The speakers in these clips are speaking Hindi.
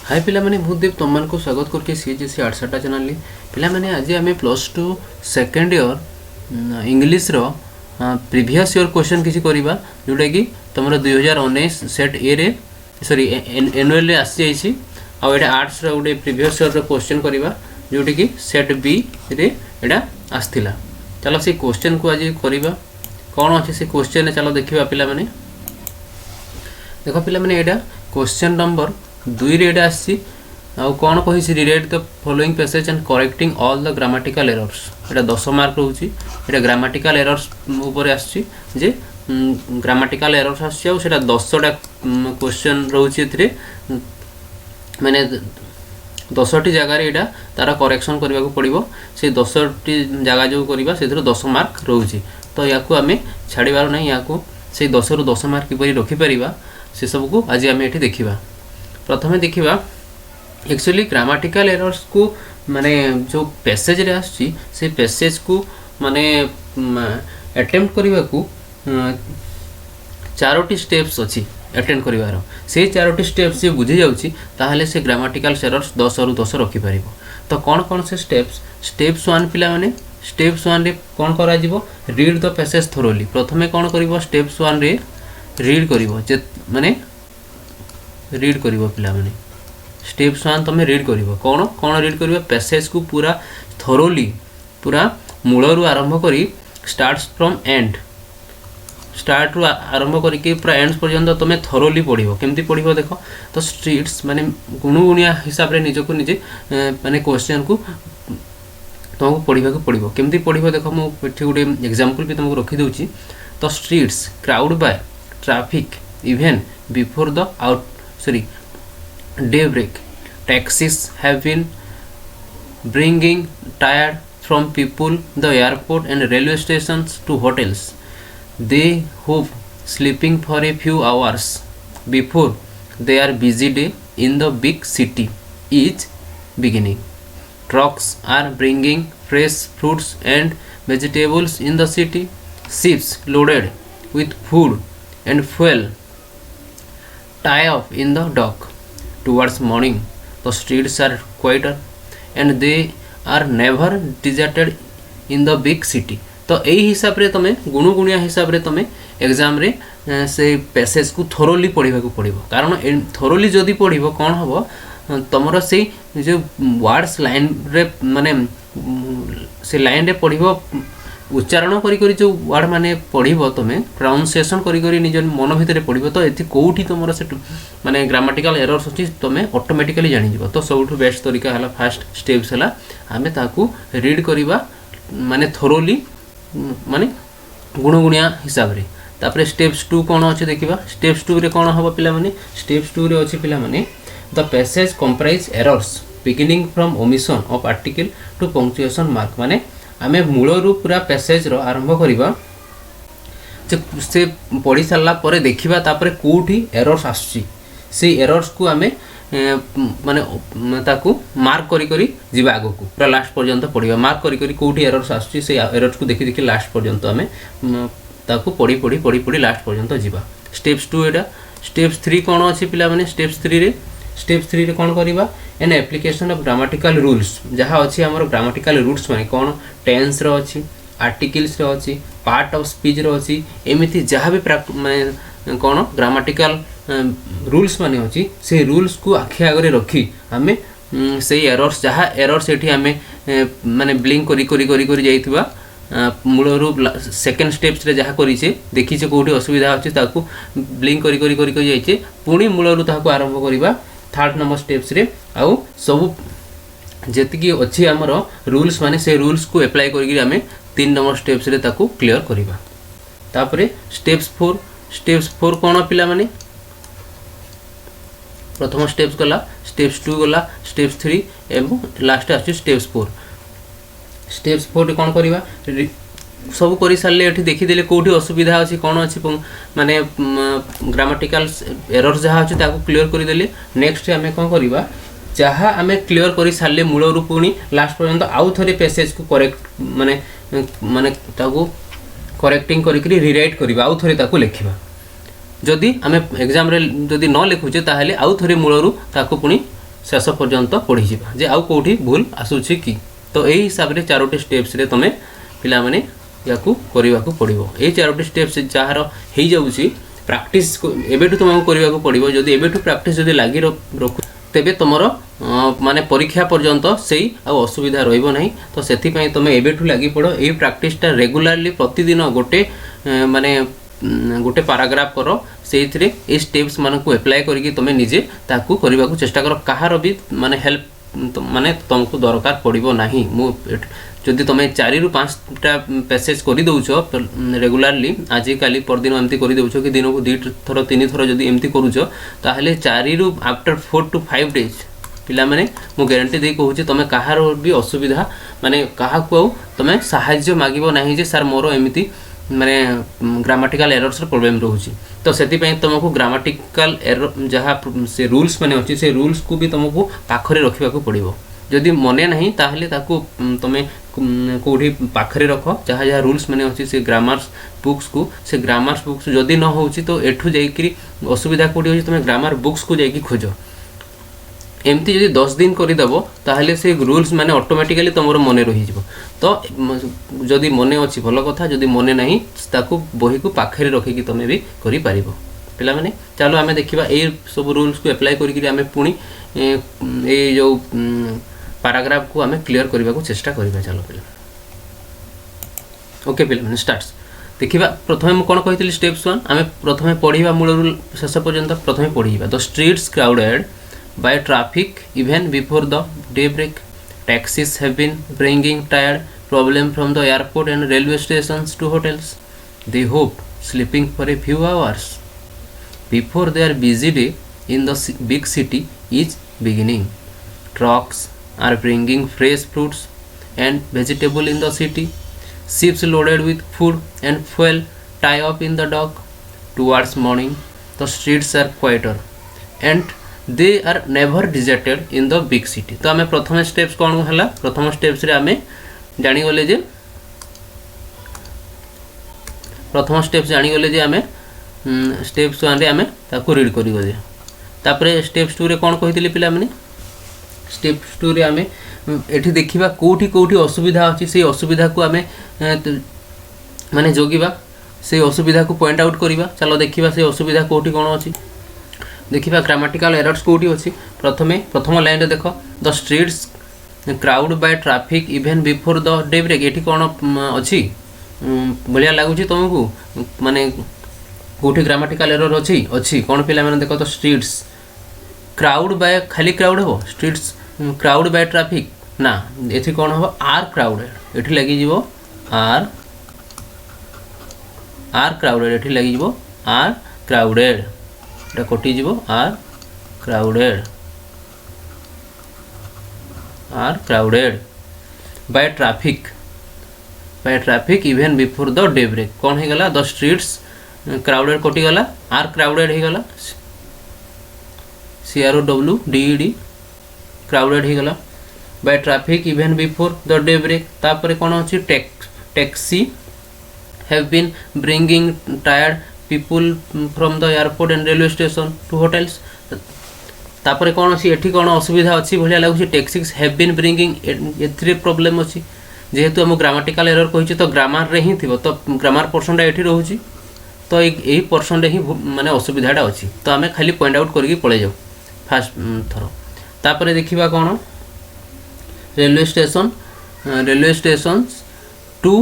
हाय पिला माने भूदेव तुम को स्वागत करके सीएचएससी आर्ट्सटा चैनल ली पिला माने आज आम +2 सेकेंड ईयर इंग्लिश रो प्रीवियस ईयर क्वेश्चन किसी करवा जोटा कि तुम 2019 सेट ए रे सॉरी एनुअल रे आसी जाइछि आ एटा आर्ट्स रो गोटे प्रीवियस ईयर रो क्वेश्चन करवा जोटा कि सेट बी रे एटा आस्थिला। चलो से क्वेश्चन को आज करवा कौन अच्छे से क्वेश्चन चलो देखा पिला माने देख पिला माने एटा क्वेश्चन नंबर 2 रे एटा आसी कौन कही relate the following passage and correcting all the grammatical errors Etah 10 mark रोची Etah grammatical errors ऊपर आसी जे ग्रामेटिकल एरर्स आसी आ सेटा 10टा क्वेश्चन रोची एथिरे माने 10टी जगह रे एटा तारा करेक्शन करबा को पड़िबो से 10टी जगह जो करबा सेथिरो 10 मार्क रोची तो याकू आमे छाड़ीबार नै याकू से 10 रु 10 मार्क किपरि रखि परिबा से सब को आज आमे एठी देखिबा। प्रथमे देखिबा एक्चुअली ग्रामेटिकल एरर्स को माने जो पैसेज रे आछि से पैसेज को माने अटेम्प्ट करबा को चारोटी स्टेप्स अछि अटेम्प्ट करबार से चारोटी स्टेप्स जे बुझी जाउछि ताहाले से ग्रामेटिकल एरर्स 10 रु 10 रखि परिबो। तो कौन कौन से स्टेप्स 1 पिला माने स्टेप्स 1 रे कौन करा जिवो रीड द पैसेज थोरोली प्रथमे कौन करिवो स्टेप्स 1 रे रीड करिवो जे माने रीड करिवो पिला माने स्टेप्स 1 तमे रीड करिवो कौन कौन रीड करिवो पैसेज को पूरा थोरोली पूरा मूल रु आरंभ करी स्टार्ट्स फ्रॉम एंड स्टार्ट रु आरंभ करी पूरा एंड पर्यंत तमे थोरोली पढ़िवो केमती पढ़िवो देखो। तो स्ट्रीट्स माने गुणुगुणिया हिसाब रे निजको निजे माने क्वेश्चन को तुमको पढ़ा को पड़ो केमती पढ़ो देख मुझे गोटे एग्जांपल भी तुमको रखी दूची। तो streets crowd by traffic even before the day break taxis have been bringing tired from people the airport and railway stations to hotels they hope sleeping for a few hours before their busy day in the big city is beginning trucks are bringing fresh fruits and vegetables in the city ships loaded with food and fuel tie up in the dock towards morning the streets are quieter and they are never deserted in the big city। तो यही हिसाब रे तमे गुणुगुणिया हिसाब रे तमे एग्जाम रे से पैसेज को थोरोली पढ़ा को पड़ो कारण थोरोली जदि पढ़ो कौन हम तुमर से जो वर्ड्स लाइन रे माने से लाइन रे पढ़िबो उच्चारण करी करी जो वर्ड माने पढ़िबो तमे प्रोनाउंसिएशन करी करी निज मन भितर पढ़िबो तो एथि कोठी तुमर से माने ग्रामेटिकल एरर्स अछि तमे ऑटोमेटिकली जानि जिवो। तो सबठु बेस्ट तरीका हला फर्स्ट स्टेप्स हला आमे ताकू रीड करिबा माने थोरोली माने गुणगुणिया हिसाब रे। तापर स्टेप्स 2 कोन अछि देखिबा स्टेप्स 2 रे कोन हबो पिला माने स्टेप्स 2 रे अछि पिला माने The passage comprise errors beginning from omission of article to punctuation mark माने आमे मूल रू पूरा पैसेज रो आरंभ करिबा से पढ़ी सारला परे देखिबा तापरे कोठी एरर्स आछि से एरर्स को आमे माने ताकू मार्क करी करी जिबा आगो को पूरा लास्ट पर्यंत पढ़िबा मार्क करी करी कोठी एरर्स आछि से एरर्स को देखि देखि लास्ट पर्यंत आमे ताकू पढ़ी लास्ट पर्यंत जिबा। स्टेप्स 2 एटा स्टेप्स 3 कोन अछि पिला माने स्टेप्स 3 रे कौन करवा an application of grammatical rules जहाँ अच्छी आमर ग्रामेटिकल रूल्स माने कौन टेंस रो अच्छी आर्टिकल्स रो अच्छी पार्ट ऑफ स्पीच रो अच्छी एमिति जहाँ भी माने कौन ग्रामेटिकल रूल्स माने अच्छी से रूल्स को आखि आगे रखी आमे से एरर्स जहाँ एरर्स एठी आमे माने ब्लिंक करी करी करी करी जाइथिबा मूल रूप सेकेंड स्टेप्स रे जहाँ करिछे देखिछे कोठी असुविधा अछि ताकू ब्लिंक करी करी करी करी जाइछे पुणी मूल रूप ताकू आरंभ करिबा थर्ड नंबर स्टेप्स रे आउ सब जेतिकी अछि हमर रूल्स माने से रूल्स को अप्लाई करिकि हमें 3 नंबर स्टेप्स रे ताकू क्लियर करिबा। तापरे स्टेप्स 4 कोन पिला माने प्रथम स्टेप्स गला स्टेप्स 2 गला स्टेप्स 3 एवं लास्ट आछि स्टेप्स 4 रे कोन करिबा सब करी सारले एठी देखि देले कोठी असुविधा अछि कोन अछि माने ग्रामेटिकल एरर जहाँ अछि ताकू क्लियर करि देले नेक्स्ट हमें कोन करिबा जहाँ हमें क्लियर करी सारले मूल रूप पुणी लास्ट पर्यंत आउ थरे पैसेज को करेक्ट माने ताकू करेक्टिंग करी रिराइट करिबा आउ थरे ताकू लिखिबा जदि आमे एग्जाम रे जदि न लिखुचे ताहले आउ थरे मूल रू ताकू पुणी शेष पर्यंत पढ़ी जा जे आउ कौटी भूल आसूची कि तो यही हिसाब से 4टी स्टेप्स रे तुम पिला माने या करने को पड़ो ये 4टी स्टेप्स जार हो जाऊँगी प्रैक्टिस एबेठू तुमको करने को पड़ो जदि एबेठू प्रैक्टिस जदि लगी रखु तेबे तुमर माने परीक्षा पर्यंत से असुविधा रहिबो नहीं तो सेथिपई तुम एबेठू लगी पड़ो ये प्रैक्टिसटा रेगुलारली प्रतिदिन गोटे माने गोटे पैराग्राफ कर से स्टेप्स मानक एप्लाय करके तुम निजे ताकू करने को चेष्टा कर कहार भी माने हेल्प माने तुमको दरकार पड़ो ना जदि तुम 4 ରୁ 5टा पैसेज कर दौच रेगुलारली आजिकल परदिन एमती कर दौच कि दिन को 2 थर 3 थर जदि एमती करूच ताहले 4 ରୁ आफ्टर 4 to 5 डेज पिला माने मु गारंटी दे कहूँ तुम कहार भी असुविधा माने कहा तुम साहाय्य मागिबो नहीं जे सर मोर एमती माने ग्रामाटिकल एरर्स प्रॉब्लम रोचे तो से तुमको ग्रामाटिकल एरर जहाँ से रूल्स माने अच्छी से रूल्स को भी तुमको पाखरे रखा पड़ो जदि मने नहीं ताहले ताकू तुम कौटी पाखरे रख जहाँ जहाँ रूल्स मैंने अच्छी से ग्रामर्स बुक्स को से ग्रामर्स बुक्स जदि न हो तो एठू जाकि असुविधा कौटी हो तुम ग्रामर बुक्स को जाकि खोज एमती जदि 10 दिन करदेव ताहले से रूल्स माने ऑटोमेटिकली तुम मन रही तो जदि मने अच्छी भल कथा जदि मने नहीं ताकू बही को पाखरे रखिकी तुम भी कर पिला माने चलो आम देखा ये सब रूल्स को एप्लाई करें पुणी ये जो पैराग्राफ को आम क्लीयर करने को चेष्टा करिबा चलो पिला ओके पिला माने स्टार्ट्स देखिबा प्रथमे मु कोन कहितली स्टेप्स 1 आम प्रथमे पढ़िबा मूल रूल शेष पर्यंत प्रथमे पढ़िबा the streets crowded by traffic even before the daybreak. Taxis have been bringing tired problem from the airport and railway stations to hotels. They hoped sleeping for a few hours before their busy day in the big city is beginning. Trucks are bringing fresh fruits and vegetable in the city. Ships loaded with food and fuel tie up in the dock. Towards morning, the streets are quieter and they are never deserted in the big city तो आम प्रथम स्टेप्स कौन है प्रथम स्टेप्स रे आम जानीगले जे प्रथम स्टेप्स जानीगले जे आम स्टेप्स 1 रे आम ताको रीड करिगले तापरे स्टेप्स 2 रे कौन कहितली पिला माने स्टेप्स 2 रे आम एठी देखिबा कोठी कोठी असुविधा अछि से असुविधा को आम माने जोगिबा से असुविधा को पॉइंट आउट करिबा चलो देखिबा से असुविधा कोठी कोन अछि देखिबा ग्रामाटिकल एरर्स कोठी अछि प्रथम लाइन रे देखो the streets crowd by traffic even before the daybreak एठी कोन अछि बढ़िया लागुछि तुमको माने कोठी ग्रामाटिकल एरर अछि कोन पिला माने देखो द स्ट्रीट्स क्राउड बाय खाली क्राउड हो स्ट्रीट्स क्राउड बाय ट्रैफिक ना एठी कोन हो आर क्राउडेड एठी लागि जीवो आर क्राउडेड एठी लागि जीवो आर क्राउडेड এটা কটি যাব আর crowded by traffic even before the daybreak कौन हो गला द स्ट्रीट्स क्राउडेड कटी गला आर क्राउडेड हो गला CROWDED क्राउडेड हो गला by traffic even before the daybreak तापर कौन अछि taxi have been bringing tired people from the airport and railway station to hotels तापर कौन अच्छी एठी कौन असुविधा अच्छी भाया लगुच टैक्सीज हैव बीन ब्रिंगिंग एथरे प्रॉब्लम अच्छी जेहेतु आम ग्रामाटिकल एरर कही तो ग्रामर रे ही थी तो ग्रामर पोर्शनटा एठी रोची तो यही पोर्शन रे ही माने असुविधाटा अच्छी तो आम खाली पॉइंट आउट करके पड़े जाऊ फास्ट थर तापर देखिबा कौन रेलवे स्टेशन टू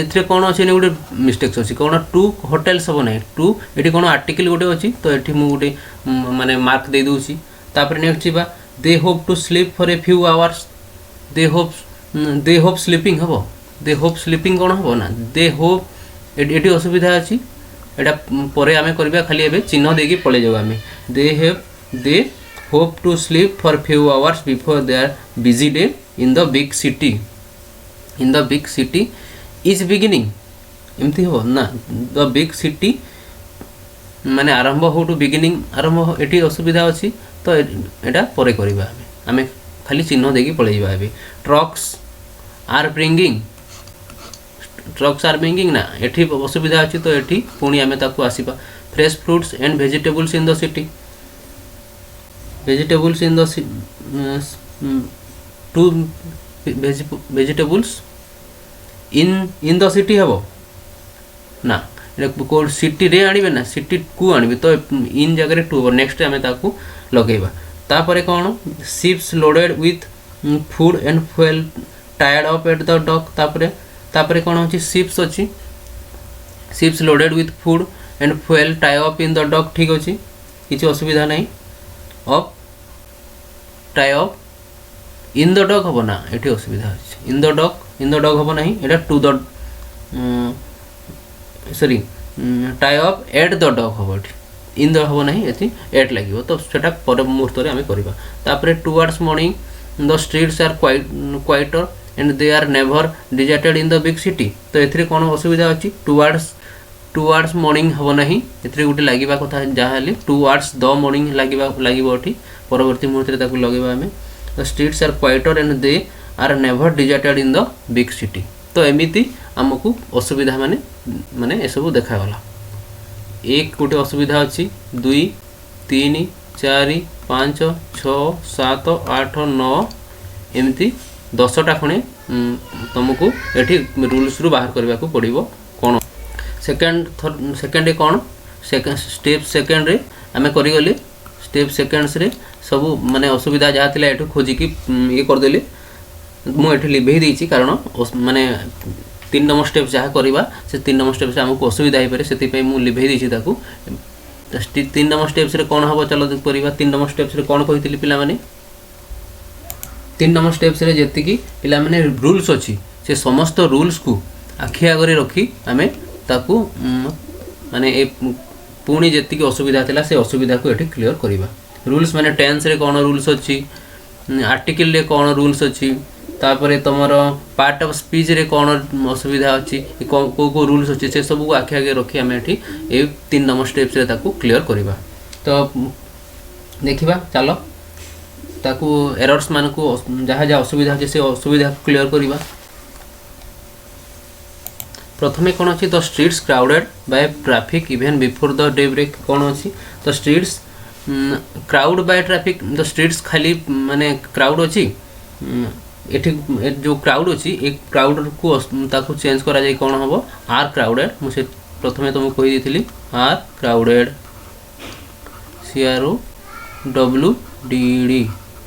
एथरे कौन अच्छे गोटे मिस्टेक्स अच्छी कौन टू होटेल्स हम ना टू ये कौन आर्टिकल गोटे अच्छी तो ये मुझे माने मार्क दे दूसरी तापर नेक्स्ट जीवा they hope to sleep for a few hours they hope sleeping हम दे होप स्लीपिंग कौन हम ना दे होप ये असुविधा अच्छी यहाँ पर आम करवा खाली एवं चिन्ह देकी पलि जाऊ आम they hope to sleep for few hours before their busy day in the big city is beginning एमती हो ना द बिग सिटी माने आरंभ हो टू बिगिनिंग आरंभ हो एटी असुविधा अच्छी तो एटा परे करबा आमे खाली चिन्ह देकी पळे जाबा एबे ट्रक्स आर ब्रिंगिंग ना एटी असुविधा अच्छी तो एटी पुणी आमे ताकू आसीबा fresh fruits and vegetables in the city vegetables in the two vegetables in the city हेबो ना कोड सिटी रे आनिबे ना सिटी को आनिबे तो इन जगह टू हेबो नेक्स्ट आमे ताकू लगेबा तापरे कोन ships loaded with food and fuel tired up at the dock तापरे कोन होची शिप्स अछि ships loaded with food and fuel tie up in the dock ठीक अछि किछि असुविधा नहीं up tie up in the dock हम ना ये असुविधा अच्छे इन द डॉग हम ना ये to the sorry tie up at the dock हम ये इन द हम ना ये एट लगे तो सेटा पर मुहूर्त आम करवा तापर towards morning the streets are quieter and they are never deserted in the big city तो ये कौन असुविधा अच्छी टुवर्ड्स मॉर्निंग हम ना ये गोटे लगे कथा जहाँ टुवर्ड्स द मॉर्निंग लगे परवर्ती मुहूर्त लगेगा आम The streets are quieter and they are never deserted in the big city तो एमिति आमको असुविधा माने माने ए सब देखागला एक गोटे असुविधा अच्छी 2 3 4 5 6 7 8 9 एमती 10टा खणे तुमको एठी रूल्स रु बाहर करबा को पड़िबो कोन सेकंड कोन स्टेप सेकंड रे आमे करि गले स्टेप सेकंड्स रे सब माने असुविधा जहाँ थी एठू खोजिकी ये करदेली मुझे लिभे देती कारण माने 3 नंबर स्टेप जहाँ करवा से 3 नंबर स्टेप से आमको असुविधा हो पाए से मुझे लिभे देती 3 नंबर स्टेप्स रे कौन हम चलो करवा 3 नंबर स्टेप्स रे कौन कही पिलामाने 3 नंबर स्टेप्स रे जेतिकी पिलामाने रूल्स अच्छी से समस्त रूल्स को आखि आगे रखी आमे ताकू माने पुणी जेतिकी असुविधा थिला से असुविधा को एठी क्लियर करवा रूल्स माने टेंस रे कौन रूल्स अच्छी आर्टिकल रे कौन रूल्स अच्छी तापर तुमर पार्ट ऑफ स्पीच रे कौन असुविधा अच्छी को रूल्स अच्छी से सब को आखि आगे रखी आम ये 3 नंबर स्टेप्स रे ताकू क्लियर करवा तो देखिबा चलो ताकू एरर्स मान को जहाँ जहाँ असुविधा अच्छे से असुविधा क्लियर करवा प्रथमे कौन अच्छी the streets crowded by traffic even before the day break कौन अच्छी the streets crowd by traffic the streets खाली माने क्राउड अच्छी एठी जो क्राउड अच्छी एक क्राउड को ताकू चेंज करा जाय कौन हम आर क्राउडेड मुझे प्रथमे तुमको कही देथिली आर क्राउडेड CROWDD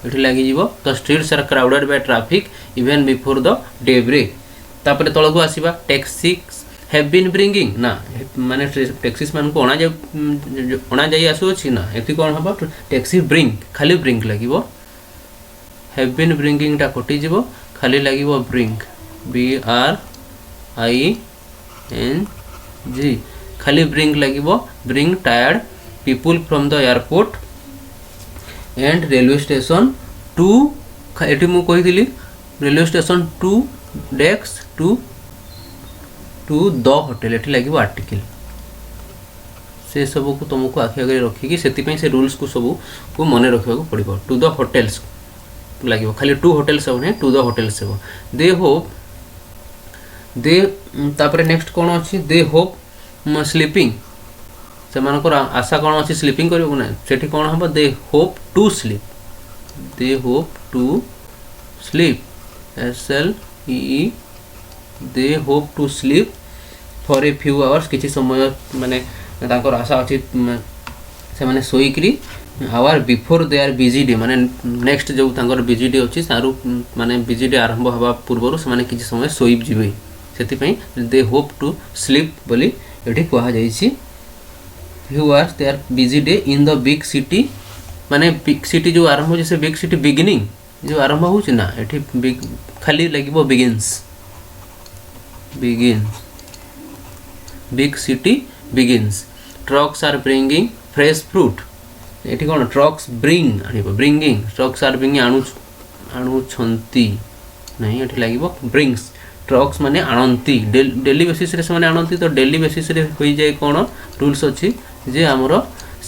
एठी लागि जीवो the streets are crowded by traffic even before the day break तापर तळको आसीबा टैक्सीज हैव बीन ब्रिंगिंग ना माने टैक्सीज मान को अणा जाई आसु अछि ना एति कोन हबा टैक्सी ब्रिंग खाली ब्रिंग लागिवो हैव बीन ब्रिंगिंग टा कटि जीवो खाली लागिवो ब्रिंग BRING खाली ब्रिंग लागिवो bring tired people from the airport and railway station to एटी मु कहि दिली railway station to desk to the hotel एठी लगे आर्टिकल से सब को तुमको आखि आगे रखिकी से रूल्स को सब को मन रखा पड़ो टू द होटेल्स लगे खाली टू होटेल्स हे टू द होटेल्स हे दे होप दे तापर नेक्स्ट कौन अच्छी दे होप स्लीपिंग से मानकर आशा कौन अच्छी स्लीपिंग करियो ना सेठी कौन हम they hope to sleep SLEE they hope to sleep for a few hours किसी समय माने तांकर आशा अच्छी से माने सोईकरी hour before they are busy day माने नेक्स्ट जो तांकर बिजी डे अच्छी सारू माने बिजी डे आरंभ हवा पूर्व से माने किसी समय सोई जीवे से दे होप टू स्लीप बोली ये कह जाइए few hours they are busy day in the big city माने बिग सिटी जो आरंभ हो से बिग सिटी बिगिनिंग जो आरंभ हो ना ये बिग खाली लगे begins big city begins trucks are bringing fresh fruit ये कौन trucks bringing trucks are bringing आणुछंती नहीं ये लगे ब्रिंग्स ट्रक्स माने आणंती डेली बेसिस रे से आणंती तो डेली बेसिस रे होई जाए कौन रूल्स अच्छी जे आमर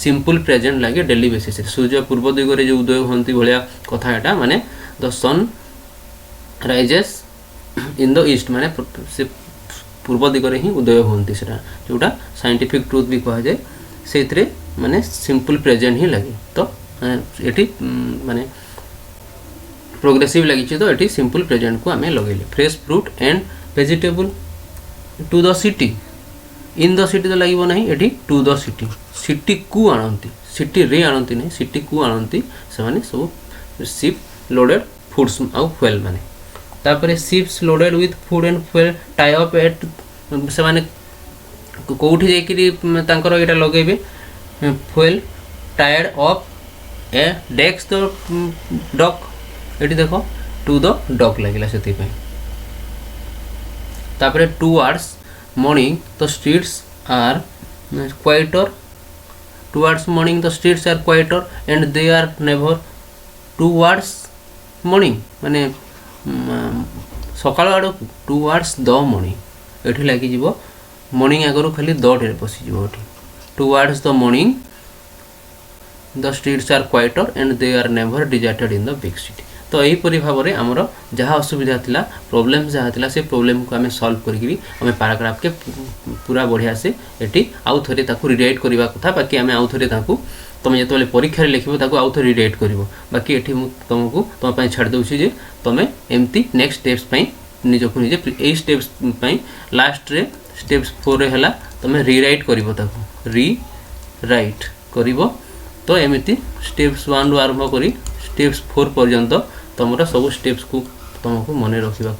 सिंपल प्रेजेंट लगे डेली बेसिस रे सूर्य पूर्व दिगरे जो उदय होती भाया कथा एटा माने the sun rises in the east माने से पूर्व दिगरे ही उदय होती से जोटा साइंटिफिक ट्रुथ भी कह जाए से माने सिंपल प्रेजेंट ही लगे तो एटी माने प्रोग्रेसिव लगी तो ये सिंपल प्रेजेंट को आम लगे fresh fruit and vegetable to the city in the city तो लगे ना ये टू द सिटी सिटी को आणती सिटी रे आणती नहीं सिटी को आणती से सब शिप लोडेड फूड्स आउ फुएल माने तापर ships loaded with food and fuel tie up at से माने कौटी जाकर यहाँ लगे फुएल टायर्ड up a docks the dock ये देख टू द डक लगे से towards morning the streets are quieter towards morning the streets are quieter and they are never towards morning माने सकाल आड़ टुवर्ड्स द मॉर्निंग ये लगे मॉर्निंग आगु खाली they passes towards the morning the streets are quieter and they are never deserted in the big city तो यहीपरी भाव में आमर जहाँ असुविधा था प्रोब्लेम जहाँ था से प्रोब्लेम को आम सल्व करें पैराग्राफ के पूरा बढ़िया से ये आउ थे रिडाइट करवा कथा बाकी आम आउ थे तुम जो परीक्षा लिख आउ थे रिडाइट कर बाकी ये तुमको तुम छाड़ दूसरी तुम एमती नेक्स्ट स्टेप्स निजक निजे यही स्टेप्स लास्ट रे स्टेप्स 4 रे हला तुम रिराइट कर रिराइट कर तो एमती स्टेप्स 1 रु आरंभ कर स्टेप्स 4 पर्यंत तुम सब स्टेप्स को तुमको मन रखा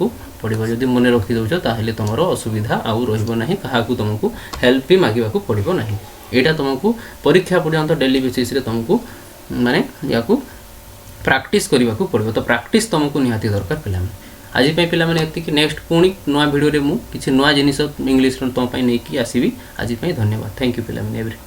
पड़ो जदि मन रखी दौच ताहले तुम असुविधा आउ रही क्या तुमको हेल्प भी मांगा पड़ो ना यहाँ तुमको परीक्षा पर्यंत डेली बेसिस रे तुमको माने या प्रैक्टिस करने को पड़ो तो प्रैक्टिस तुमको निहाती दरकार पे आज पे नेक्स्ट पुणी नुआ भिडियो रे मु किसी नुआ जिनिस इंग्लिश तुम नहीं आसबि आज धन्यवाद थैंक यू पे।